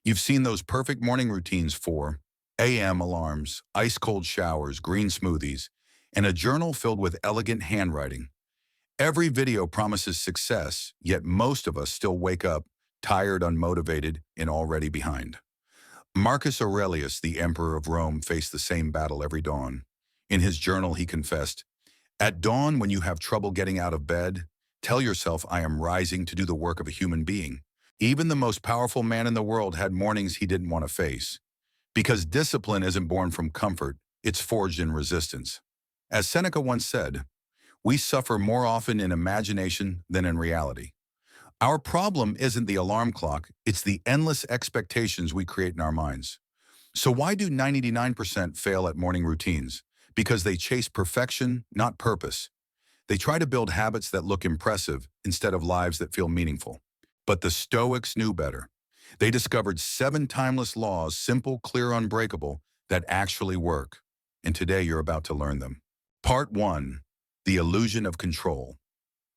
You've seen those perfect morning routines for AM alarms, ice-cold showers, green smoothies, and a journal filled with elegant handwriting. Every video promises success, yet most of us still wake up tired, unmotivated, and already behind. Marcus Aurelius, the emperor of Rome, faced the same battle every dawn. In his journal, he confessed, "At dawn, when you have trouble getting out of bed, tell yourself I am rising to do the work of a human being." Even the most powerful man in the world had mornings he didn't want to face. Because discipline isn't born from comfort, it's forged in resistance. As Seneca once said, we suffer more often in imagination than in reality. Our problem isn't the alarm clock, it's the endless expectations we create in our minds. So why do 99% fail at morning routines? Because they chase perfection, not purpose. They try to build habits that look impressive instead of lives that feel meaningful. But the Stoics knew better. They discovered 7 timeless laws, simple, clear, unbreakable, that actually work. And today you're about to learn them. Part 1. The illusion of control.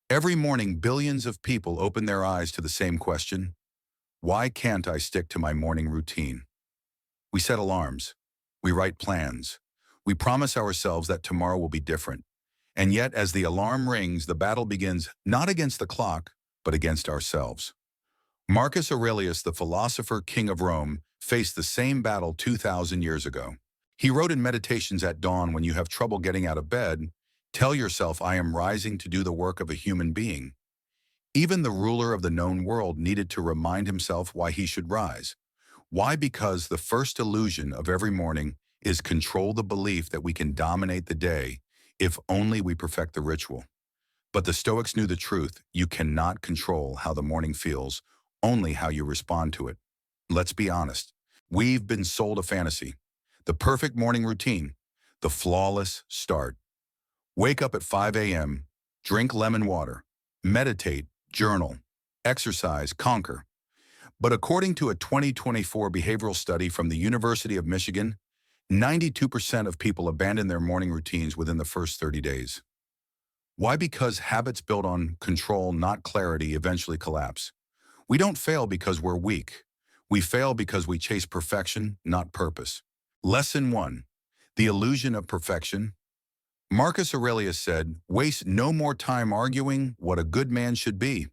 Every morning, billions of people open their eyes to the same question: why can't I stick to my morning routine? We set alarms. We write plans. We promise ourselves that tomorrow will be different. And yet, as the alarm rings, the battle begins not against the clock, but against ourselves. Marcus Aurelius, the philosopher king of Rome, faced the same battle 2,000 years ago. He wrote in Meditations at Dawn, when you have trouble getting out of bed, tell yourself I am rising to do the work of a human being. Even the ruler of the known world needed to remind himself why he should rise. Why? Because the first illusion of every morning is control, the belief that we can dominate the day if only we perfect the ritual. But the Stoics knew the truth: you cannot control how the morning feels, only how you respond to it. Let's be honest. We've been sold a fantasy. The perfect morning routine, the flawless start. Wake up at 5 a.m., drink lemon water, meditate, journal, exercise, conquer. But according to a 2024 behavioral study from the University of Michigan, 92% of people abandon their morning routines within the first 30 days. Why? Because habits built on control, not clarity, eventually collapse. We don't fail because we're weak. We fail because we chase perfection, not purpose. Lesson 1. The illusion of perfection. Marcus Aurelius said, waste no more time arguing what a good man should be.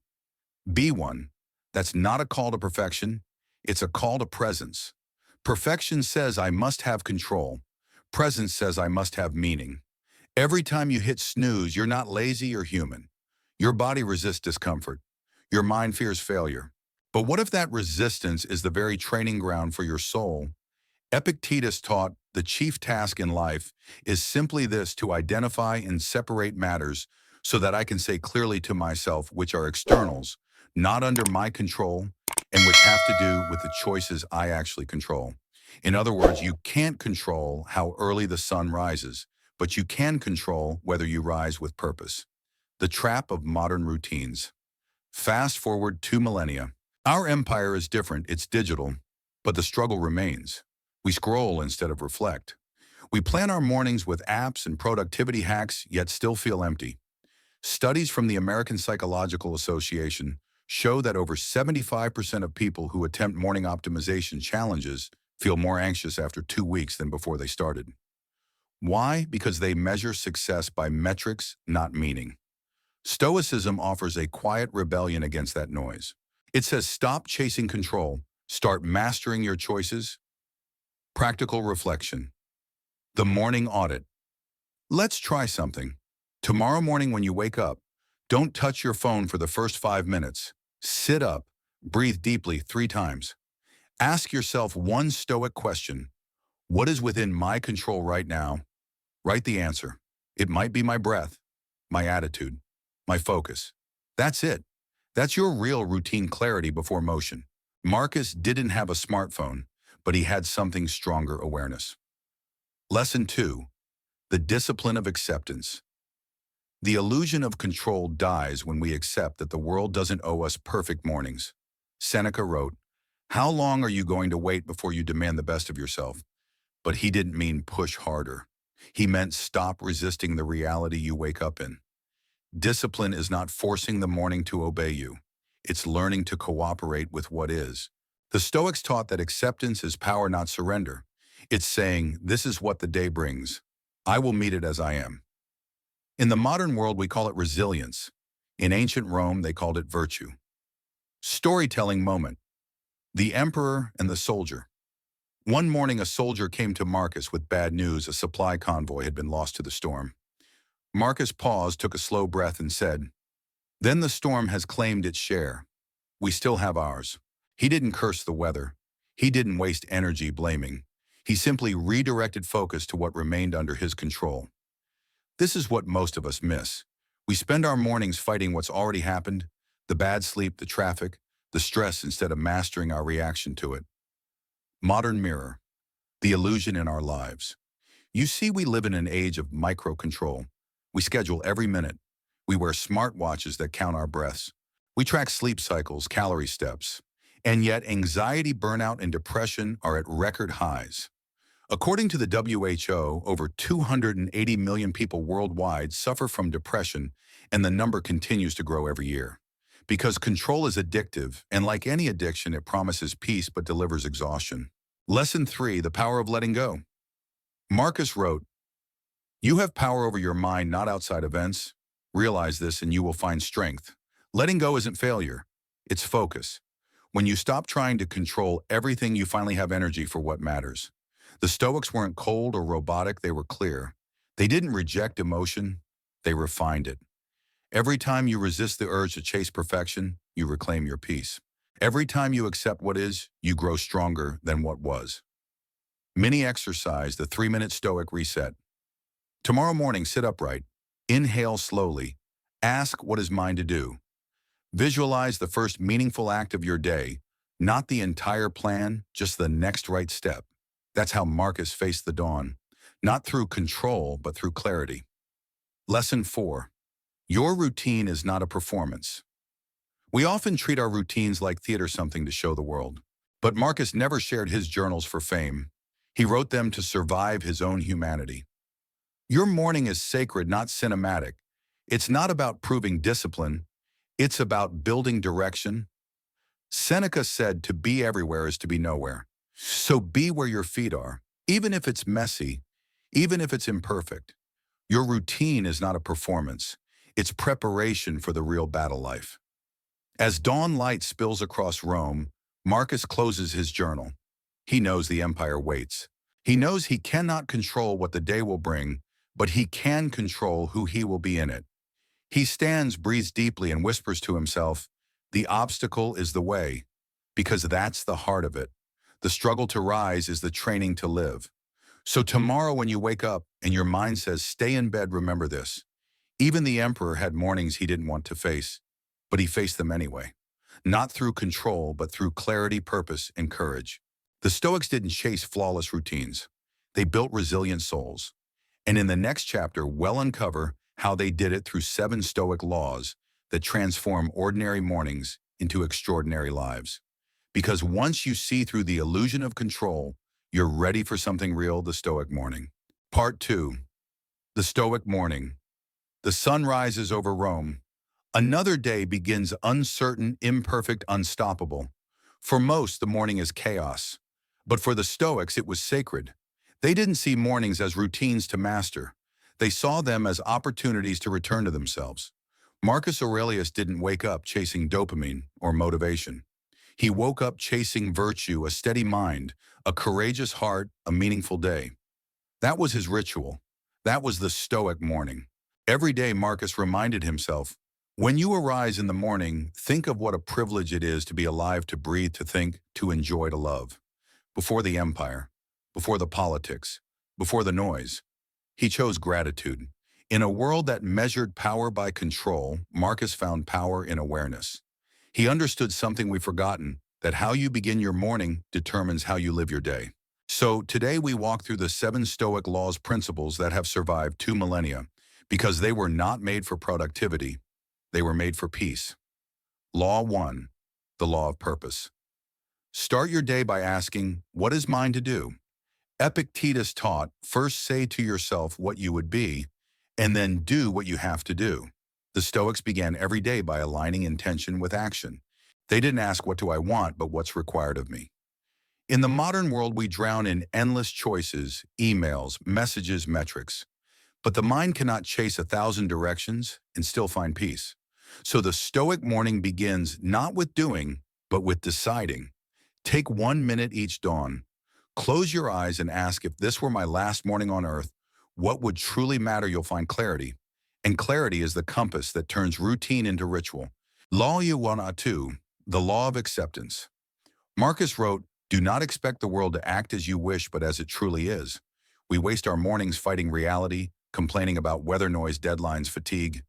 Be one. That's not a call to perfection. It's a call to presence. Perfection says I must have control. Presence says I must have meaning. Every time you hit snooze, you're not lazy, you're human. Your body resists discomfort. Your mind fears failure. But what if that resistance is the very training ground for your soul? Epictetus taught the chief task in life is simply this: to identify and separate matters so that I can say clearly to myself which are externals, not under my control, and which have to do with the choices I actually control. In other words, you can't control how early the sun rises, but you can control whether you rise with purpose. The trap of modern routines. Fast forward 2 millennia. Our empire is different, it's digital, but the struggle remains. We scroll instead of reflect. We plan our mornings with apps and productivity hacks, yet still feel empty. Studies from the American Psychological Association show that over 75% of people who attempt morning optimization challenges feel more anxious after 2 weeks than before they started. Why? Because they measure success by metrics, not meaning. Stoicism offers a quiet rebellion against that noise. It says stop chasing control, start mastering your choices. Practical reflection. The morning audit. Let's try something. Tomorrow morning when you wake up, don't touch your phone for the first 5 minutes. Sit up, breathe deeply 3 times. Ask yourself one Stoic question. What is within my control right now? Write the answer. It might be my breath, my attitude, my focus. That's it. That's your real routine clarity before motion. Marcus didn't have a smartphone, but he had something stronger: awareness. Lesson 2. The discipline of acceptance. The illusion of control dies when we accept that the world doesn't owe us perfect mornings. Seneca wrote, "How long are you going to wait before you demand the best of yourself?" But he didn't mean push harder. He meant stop resisting the reality you wake up in. Discipline is not forcing the morning to obey you. It's learning to cooperate with what is. The Stoics taught that acceptance is power, not surrender. It's saying, this is what the day brings. I will meet it as I am. In the modern world, we call it resilience. In ancient Rome, they called it virtue. Storytelling moment. The emperor and the soldier. One morning, a soldier came to Marcus with bad news. A supply convoy had been lost to the storm. Marcus paused, took a slow breath, and said, "Then the storm has claimed its share. We still have ours." He didn't curse the weather. He didn't waste energy blaming. He simply redirected focus to what remained under his control. This is what most of us miss. We spend our mornings fighting what's already happened, the bad sleep, the traffic, the stress, instead of mastering our reaction to it. Modern mirror. The illusion in our lives. You see, we live in an age of micro-control. We schedule every minute. We wear smartwatches that count our breaths. We track sleep cycles, calorie steps. And yet anxiety, burnout, and depression are at record highs. According to the WHO, over 280 million people worldwide suffer from depression, and the number continues to grow every year. Because control is addictive, and like any addiction, it promises peace but delivers exhaustion. Lesson 3, the power of letting go. Marcus wrote, "You have power over your mind, not outside events. Realize this and you will find strength." Letting go isn't failure, it's focus. When you stop trying to control everything, you finally have energy for what matters. The Stoics weren't cold or robotic, they were clear. They didn't reject emotion, they refined it. Every time you resist the urge to chase perfection, you reclaim your peace. Every time you accept what is, you grow stronger than what was. Mini exercise, the 3-minute Stoic reset. Tomorrow morning, sit upright. Inhale slowly. Ask, what is mine to do? Visualize the first meaningful act of your day, not the entire plan, just the next right step. That's how Marcus faced the dawn, not through control, but through clarity. Lesson 4. Your routine is not a performance. We often treat our routines like theater, something to show the world. But Marcus never shared his journals for fame. He wrote them to survive his own humanity. Your morning is sacred, not cinematic. It's not about proving discipline. It's about building direction. Seneca said to be everywhere is to be nowhere. So be where your feet are, even if it's messy, even if it's imperfect. Your routine is not a performance. It's preparation for the real battle life. As dawn light spills across Rome, Marcus closes his journal. He knows the empire waits. He knows he cannot control what the day will bring, but he can control who he will be in it. He stands, breathes deeply, and whispers to himself, "The obstacle is the way," because that's the heart of it. The struggle to rise is the training to live. So tomorrow when you wake up and your mind says, "Stay in bed," remember this. Even the emperor had mornings he didn't want to face, but he faced them anyway. Not through control, but through clarity, purpose, and courage. The Stoics didn't chase flawless routines. They built resilient souls. And in the next chapter, we'll uncover how they did it through 7 Stoic laws that transform ordinary mornings into extraordinary lives. Because once you see through the illusion of control, you're ready for something real, the Stoic morning. Part 2. The Stoic morning. The sun rises over Rome. Another day begins, uncertain, imperfect, unstoppable. For most, the morning is chaos. But for the Stoics, it was sacred. They didn't see mornings as routines to master. They saw them as opportunities to return to themselves. Marcus Aurelius didn't wake up chasing dopamine or motivation. He woke up chasing virtue, a steady mind, a courageous heart, a meaningful day. That was his ritual. That was the Stoic morning. Every day, Marcus reminded himself, when you arise in the morning, think of what a privilege it is to be alive, to breathe, to think, to enjoy, to love. Before the empire, before the politics, before the noise, he chose gratitude. In a world that measured power by control, Marcus found power in awareness. He understood something we've forgotten, that how you begin your morning determines how you live your day. So today we walk through the 7 Stoic Laws principles that have survived 2 millennia, because they were not made for productivity, they were made for peace. Law 1, the law of purpose. Start your day by asking, what is mine to do? Epictetus taught, first say to yourself what you would be, and then do what you have to do. The Stoics began every day by aligning intention with action. They didn't ask, what do I want, but what's required of me. In the modern world, we drown in endless choices, emails, messages, metrics. But the mind cannot chase 1,000 directions and still find peace. So the Stoic morning begins not with doing, but with deciding. Take 1 minute each dawn. Close your eyes and ask, if this were my last morning on earth, what would truly matter? You'll find clarity. And clarity is the compass that turns routine into ritual. Law 102, the law of acceptance. Marcus wrote, "Do not expect the world to act as you wish, but as it truly is." We waste our mornings fighting reality, complaining about weather noise, deadlines, fatigue.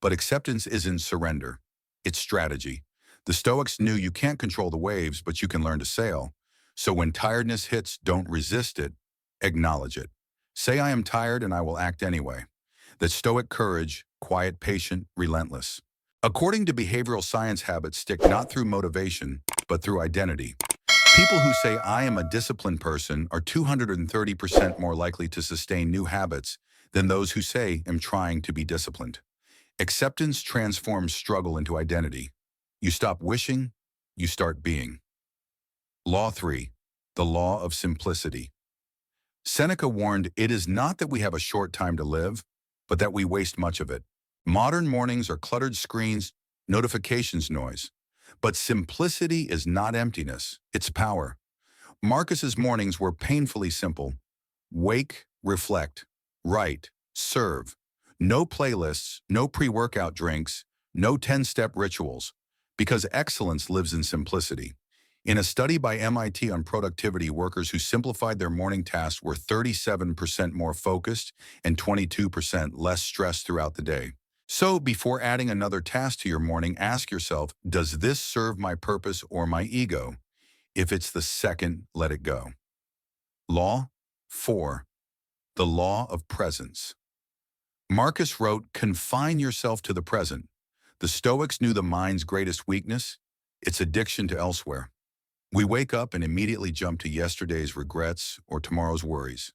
But acceptance isn't surrender. It's strategy. The Stoics knew you can't control the waves, but you can learn to sail. So when tiredness hits, don't resist it. Acknowledge it. Say, I am tired, and I will act anyway. The Stoic courage, quiet, patient, relentless. According to behavioral science, habits stick not through motivation, but through identity. People who say, I am a disciplined person, are 230% more likely to sustain new habits than those who say, I'm trying to be disciplined. Acceptance transforms struggle into identity. You stop wishing, you start being. Law 3, the law of simplicity. Seneca warned, it is not that we have a short time to live, but that we waste much of it. Modern mornings are cluttered screens, notifications, noise. But simplicity is not emptiness, it's power. Marcus's mornings were painfully simple. Wake, reflect, write, serve. No playlists, no pre-workout drinks, no 10-step rituals, because excellence lives in simplicity. In a study by MIT on productivity, workers who simplified their morning tasks were 37% more focused and 22% less stressed throughout the day. So, before adding another task to your morning, ask yourself, does this serve my purpose or my ego? If it's the second, let it go. Law 4, the law of presence. Marcus wrote, confine yourself to the present. The Stoics knew the mind's greatest weakness, its addiction to elsewhere. We wake up and immediately jump to yesterday's regrets or tomorrow's worries.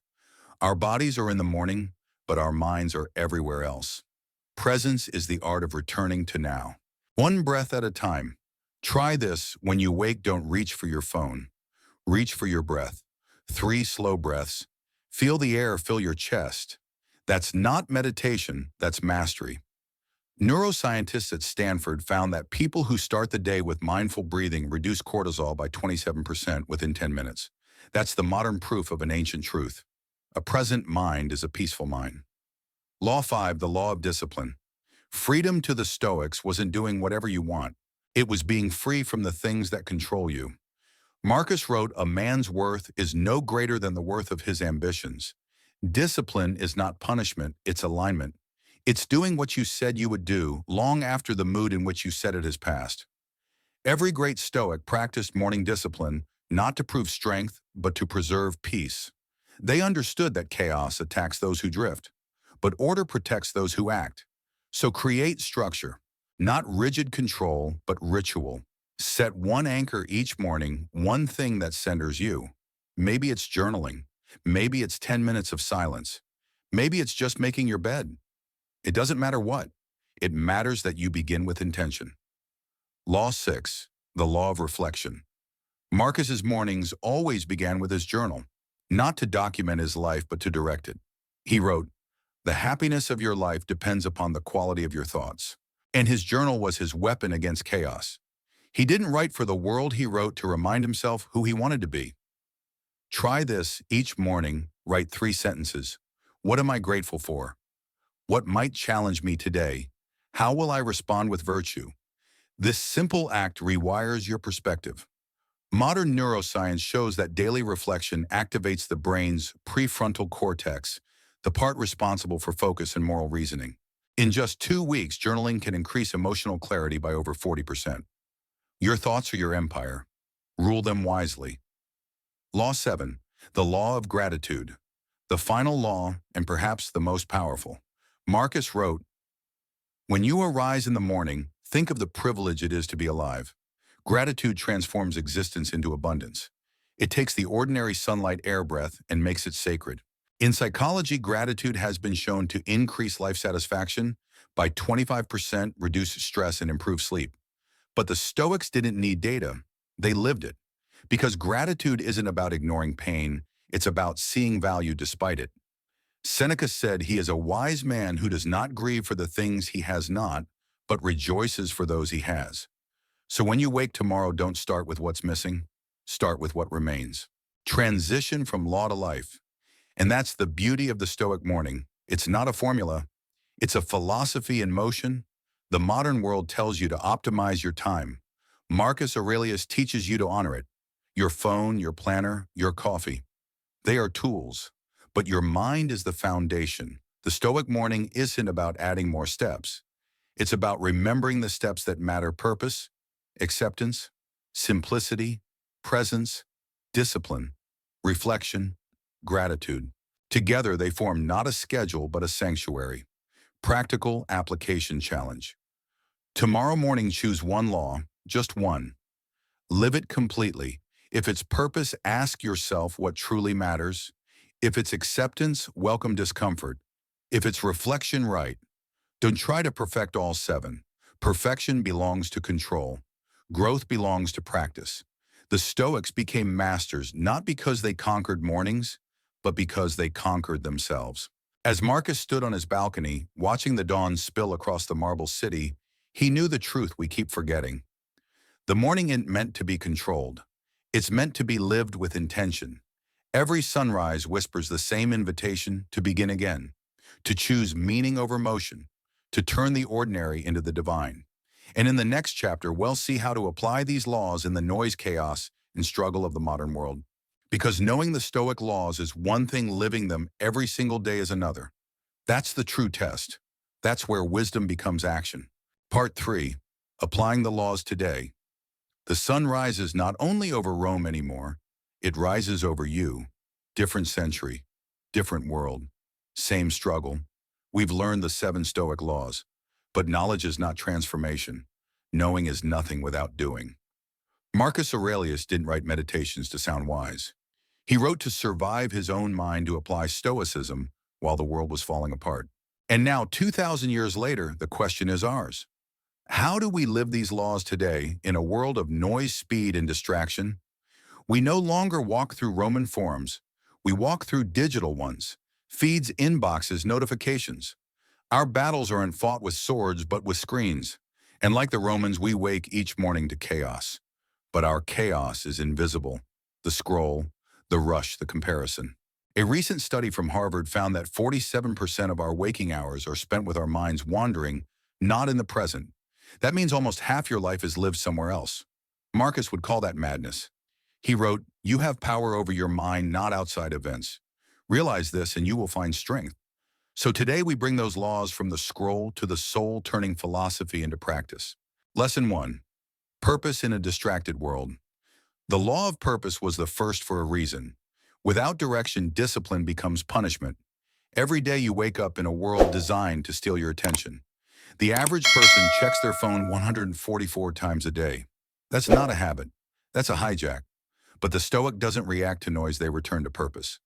Our bodies are in the morning, but our minds are everywhere else. Presence is the art of returning to now. One breath at a time. Try this. When you wake, don't reach for your phone. Reach for your breath. 3 slow breaths. Feel the air fill your chest. That's not meditation, that's mastery. Neuroscientists at Stanford found that people who start the day with mindful breathing reduce cortisol by 27% within 10 minutes. That's the modern proof of an ancient truth. A present mind is a peaceful mind. Law 5, the law of discipline. Freedom to the Stoics wasn't doing whatever you want. It was being free from the things that control you. Marcus wrote, a man's worth is no greater than the worth of his ambitions. Discipline is not punishment, it's alignment. It's doing what you said you would do long after the mood in which you said it has passed. Every great Stoic practiced morning discipline, not to prove strength, but to preserve peace. They understood that chaos attacks those who drift, but order protects those who act. So create structure, not rigid control, but ritual. Set one anchor each morning, one thing that centers you. Maybe it's journaling. Maybe it's 10 minutes of silence. Maybe it's just making your bed. It doesn't matter what. It matters that you begin with intention. Law 6, the law of reflection. Marcus's mornings always began with his journal, not to document his life, but to direct it. He wrote, the happiness of your life depends upon the quality of your thoughts. And his journal was his weapon against chaos. He didn't write for the world, he wrote to remind himself who he wanted to be. Try this each morning, write 3 sentences. What am I grateful for? What might challenge me today? How will I respond with virtue? This simple act rewires your perspective. Modern neuroscience shows that daily reflection activates the brain's prefrontal cortex, the part responsible for focus and moral reasoning. In just 2 weeks, journaling can increase emotional clarity by over 40%. Your thoughts are your empire. Rule them wisely. Law 7, the law of gratitude. The final law, and perhaps the most powerful. Marcus wrote, when you arise in the morning, think of the privilege it is to be alive. Gratitude transforms existence into abundance. It takes the ordinary sunlight, air breath, and makes it sacred. In psychology, gratitude has been shown to increase life satisfaction by 25%, reduce stress, and improve sleep. But the Stoics didn't need data. They lived it. Because gratitude isn't about ignoring pain, it's about seeing value despite it. Seneca said he is a wise man who does not grieve for the things he has not, but rejoices for those he has. So when you wake tomorrow, don't start with what's missing. Start with what remains. Transition from law to life. And that's the beauty of the Stoic morning. It's not a formula. It's a philosophy in motion. The modern world tells you to optimize your time. Marcus Aurelius teaches you to honor it. Your phone, your planner, your coffee. They are tools, but your mind is the foundation. The Stoic morning isn't about adding more steps. It's about remembering the steps that matter: purpose, acceptance, simplicity, presence, discipline, reflection, gratitude. Together they form not a schedule but a sanctuary. Practical application challenge. Tomorrow morning, choose one law, just one. Live it completely. If it's purpose, ask yourself what truly matters. If it's acceptance, welcome discomfort. If it's reflection, write. Don't try to perfect all seven. Perfection belongs to control. Growth belongs to practice. The Stoics became masters not because they conquered mornings, but because they conquered themselves. As Marcus stood on his balcony, watching the dawn spill across the marble city, he knew the truth we keep forgetting. The morning isn't meant to be controlled. It's meant to be lived with intention. Every sunrise whispers the same invitation to begin again, to choose meaning over motion, to turn the ordinary into the divine. And in the next chapter, we'll see how to apply these laws in the noise, chaos, and struggle of the modern world. Because knowing the Stoic laws is one thing, living them every single day is another. That's the true test. That's where wisdom becomes action. Part 3. Applying the laws today. The sun rises not only over Rome anymore, it rises over you. Different century, different world, same struggle. We've learned the 7 Stoic laws, but knowledge is not transformation. Knowing is nothing without doing. Marcus Aurelius didn't write meditations to sound wise. He wrote to survive his own mind, to apply Stoicism while the world was falling apart. And now, 2,000 years later, the question is ours. How do we live these laws today in a world of noise, speed, and distraction? We no longer walk through Roman forums. We walk through digital ones, feeds, inboxes, notifications. Our battles aren't fought with swords, but with screens. And like the Romans, we wake each morning to chaos. But our chaos is invisible. The scroll, the rush, the comparison. A recent study from Harvard found that 47% of our waking hours are spent with our minds wandering, not in the present. That means almost half your life is lived somewhere else. Marcus would call that madness. He wrote, "You have power over your mind, not outside events. Realize this and you will find strength." So today we bring those laws from the scroll to the soul, turning philosophy into practice. Lesson 1. Purpose in a distracted world. The law of purpose was the first for a reason. Without direction, discipline becomes punishment. Every day you wake up in a world designed to steal your attention. The average person checks their phone 144 times a day. That's not a habit. That's a hijack. But the Stoic doesn't react to noise, they return to purpose.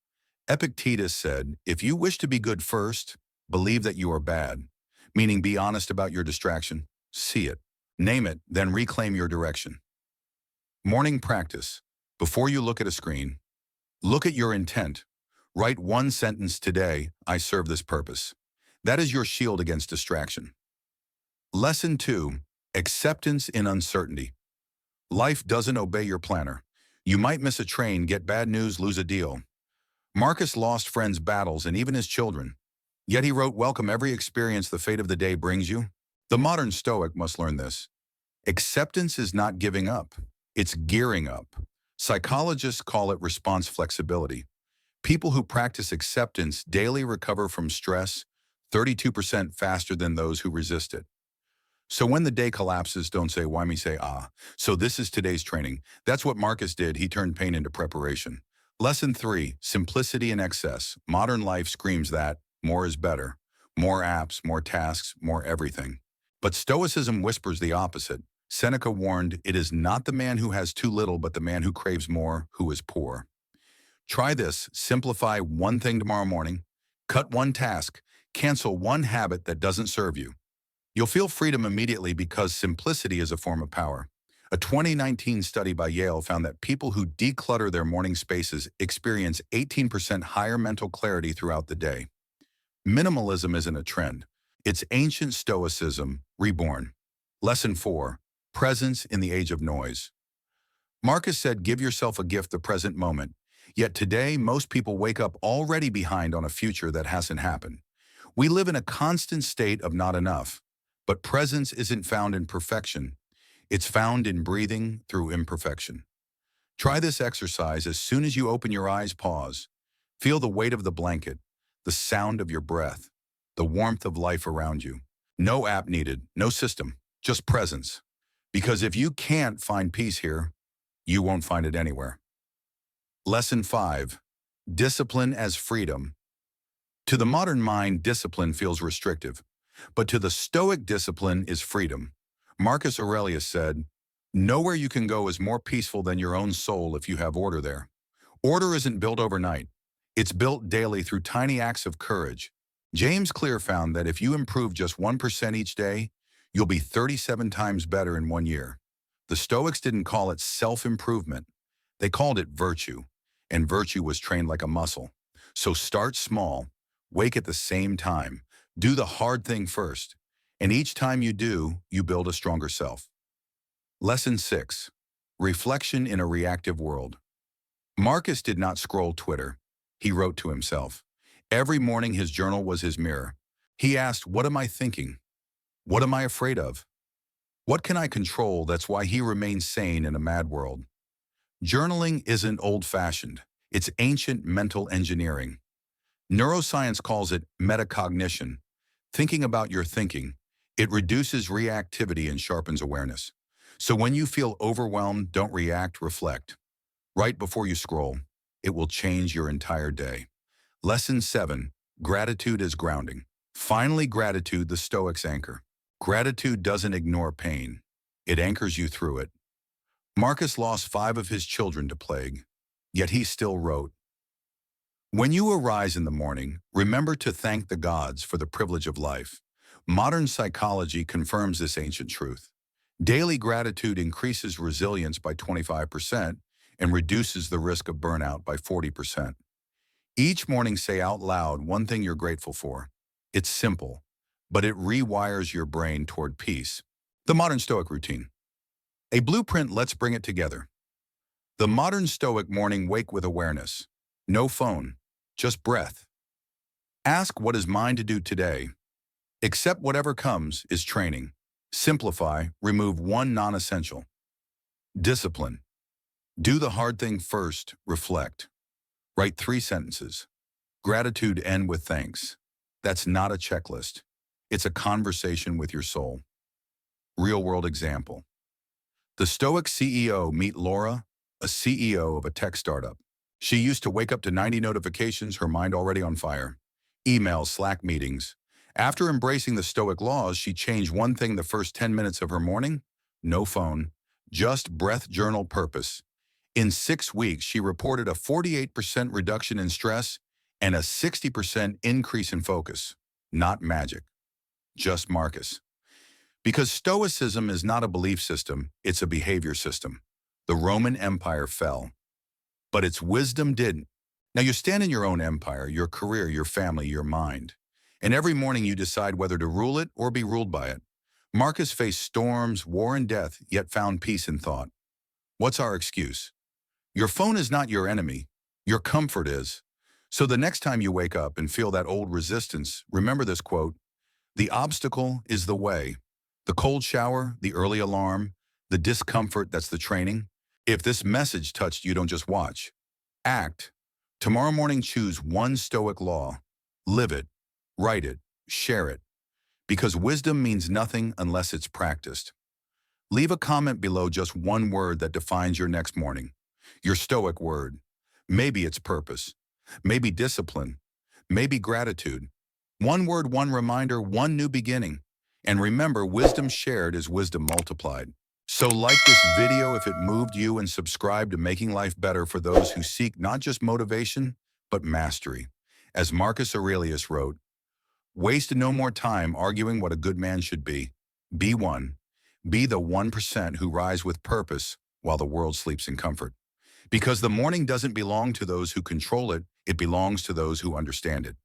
Epictetus said, "If you wish to be good first, believe that you are bad," meaning be honest about your distraction, see it, name it, then reclaim your direction. Morning practice. Before you look at a screen, look at your intent. Write one sentence today: "I serve this purpose." That is your shield against distraction. Lesson 2. Acceptance in uncertainty. Life doesn't obey your planner. You might miss a train, get bad news, lose a deal. Marcus lost friends, battles, and even his children. Yet he wrote, "Welcome every experience the fate of the day brings you." The modern Stoic must learn this. Acceptance is not giving up. It's gearing up. Psychologists call it response flexibility. People who practice acceptance daily recover from stress 32% faster than those who resist it. So when the day collapses, don't say, "Why me?" Say, "Ah, so this is today's training." That's what Marcus did. He turned pain into preparation. Lesson 3. Simplicity and excess. Modern life screams that more is better. More apps, more tasks, more everything. But Stoicism whispers the opposite. Seneca warned, "It is not the man who has too little, but the man who craves more, who is poor." Try this. Simplify one thing tomorrow morning. Cut one task. Cancel one habit that doesn't serve you. You'll feel freedom immediately because simplicity is a form of power. A 2019 study by Yale found that people who declutter their morning spaces experience 18% higher mental clarity throughout the day. Minimalism isn't a trend. It's ancient Stoicism reborn. Lesson 4. Presence in the age of noise. Marcus said, give yourself a gift the present moment. Yet today, most people wake up already behind on a future that hasn't happened. We live in a constant state of not enough. But presence isn't found in perfection. It's found in breathing through imperfection. Try this exercise. As soon as you open your eyes, pause. Feel the weight of the blanket, the sound of your breath, the warmth of life around you. No app needed, no system, just presence. Because if you can't find peace here, you won't find it anywhere. Lesson 5. Discipline as freedom. To the modern mind, discipline feels restrictive, but to the Stoic, discipline is freedom. Marcus Aurelius said, "Nowhere you can go is more peaceful than your own soul if you have order there." Order isn't built overnight. It's built daily through tiny acts of courage. James Clear found that if you improve just 1% each day, you'll be 37 times better in 1 year. The Stoics didn't call it self-improvement. They called it virtue, and virtue was trained like a muscle. So start small, wake at the same time, do the hard thing first, and each time you do, you build a stronger self. Lesson 6. Reflection in a reactive world. Marcus did not scroll Twitter. He wrote to himself. Every morning his journal was his mirror. He asked, what am I thinking? What am I afraid of? What can I control? That's why he remained sane in a mad world. Journaling isn't old-fashioned. It's ancient mental engineering. Neuroscience calls it metacognition. Thinking about your thinking. It reduces reactivity and sharpens awareness. So when you feel overwhelmed, don't react, reflect. Right before you scroll, it will change your entire day. Lesson 7. Gratitude as grounding. Finally, gratitude, the Stoics anchor. Gratitude doesn't ignore pain. It anchors you through it. Marcus lost 5 of his children to plague, yet he still wrote, "When you arise in the morning, remember to thank the gods for the privilege of life." Modern psychology confirms this ancient truth. Daily gratitude increases resilience by 25% and reduces the risk of burnout by 40%. Each morning, say out loud one thing you're grateful for. It's simple, but it rewires your brain toward peace. The modern Stoic routine. A blueprint, let's bring it together. The modern Stoic morning, wake with awareness. No phone, just breath. Ask, what is mine to do today? Accept whatever comes is training. Simplify, remove one non-essential. Discipline. Do the hard thing first, reflect. Write 3 sentences. Gratitude, end with thanks. That's not a checklist. It's a conversation with your soul. Real-world example. The Stoic CEO, meet Laura, a CEO of a tech startup. She used to wake up to 90 notifications, her mind already on fire. Emails, Slack meetings. After embracing the Stoic Laws, she changed one thing the first 10 minutes of her morning. No phone, just breath, journal, purpose. In 6 weeks, she reported a 48% reduction in stress and a 60% increase in focus. Not magic, just Marcus. Because Stoicism is not a belief system, it's a behavior system. The Roman Empire fell, but its wisdom didn't. Now you stand in your own empire, your career, your family, your mind. And every morning you decide whether to rule it or be ruled by it. Marcus faced storms, war, and death, yet found peace in thought. What's our excuse? Your phone is not your enemy. Your comfort is. So the next time you wake up and feel that old resistance, remember this quote: "The obstacle is the way. The cold shower, the early alarm, the discomfort, that's the training." If this message touched you, don't just watch. Act. Tomorrow morning, choose one Stoic law. Live it. Write it. Share it. Because wisdom means nothing unless it's practiced. Leave a comment below, just one word that defines your next morning. Your Stoic word. Maybe it's purpose. Maybe discipline. Maybe gratitude. One word, one reminder, one new beginning. And remember, wisdom shared is wisdom multiplied. So like this video if it moved you, and subscribe to Making Life Better for those who seek not just motivation, but mastery. As Marcus Aurelius wrote, Waste no more time arguing what a good man should be. Be one. Be the 1% who rise with purpose while the world sleeps in comfort. Because the morning doesn't belong to those who control it, it belongs to those who understand it.